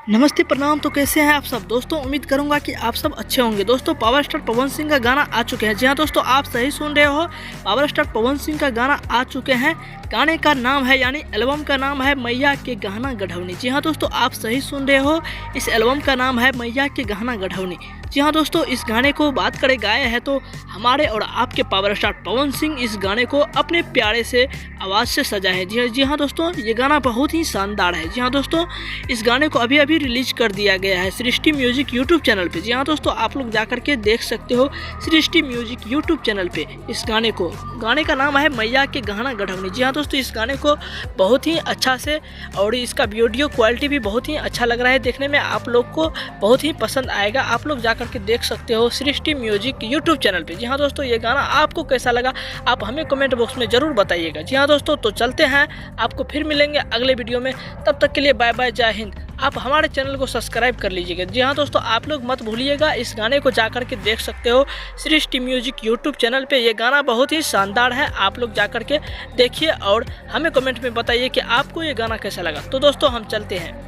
नमस्ते प्रणाम। तो कैसे हैं आप सब दोस्तों? उम्मीद करूंगा कि आप सब अच्छे होंगे। दोस्तों पावर स्टार पवन सिंह का गाना आ चुके हैं। जी हाँ दोस्तों, आप सही सुन रहे हो, पावर स्टार पवन सिंह का गाना आ चुके हैं। गाने का नाम है यानी एल्बम का नाम है मैया के गहना गढ़वनी। जी हाँ दोस्तों, आप सही सुन रहे हो, इस एल्बम का नाम है मैया के गहना गढ़वनी। जी हाँ दोस्तों, इस गाने को बात करें गाए हैं तो हमारे और आपके पावर स्टार पवन सिंह इस गाने को अपने प्यारे से आवाज़ से सजा है। जी हाँ दोस्तों, ये गाना बहुत ही शानदार है। जी हाँ दोस्तों, इस गाने को अभी अभी रिलीज कर दिया गया है सृष्टि म्यूजिक यूट्यूब चैनल पे। जी हाँ दोस्तों, आप लोग जाकर के देख सकते हो सृष्टि म्यूजिक यूट्यूब चैनल पे इस गाने को। गाने का नाम है मैया के गहना गढ़वनी। जी हाँ दोस्तों, इस गाने को बहुत ही अच्छा से और इसका वीडियो क्वालिटी भी बहुत ही अच्छा लग रहा है देखने में, आप लोग को बहुत ही पसंद आएगा। आप लोग जाकर के देख सकते हो सृष्टि म्यूजिक यूट्यूब चैनल पे। जी हाँ दोस्तों, ये गाना आपको कैसा लगा आप हमें कमेंट बॉक्स में ज़रूर बताइएगा। जी हाँ दोस्तों, तो चलते हैं, आपको फिर मिलेंगे अगले वीडियो में। तब तक के लिए बाय बाय, जय हिंद। आप हमारे चैनल को सब्सक्राइब कर लीजिएगा। जी हाँ दोस्तों, आप लोग मत भूलिएगा, इस गाने को जाकर के देख सकते हो सृष्टि म्यूजिक यूट्यूब चैनल पे। ये गाना बहुत ही शानदार है, आप लोग जाकर के देखिए और हमें कमेंट में बताइए कि आपको ये गाना कैसा लगा। तो दोस्तों हम चलते हैं।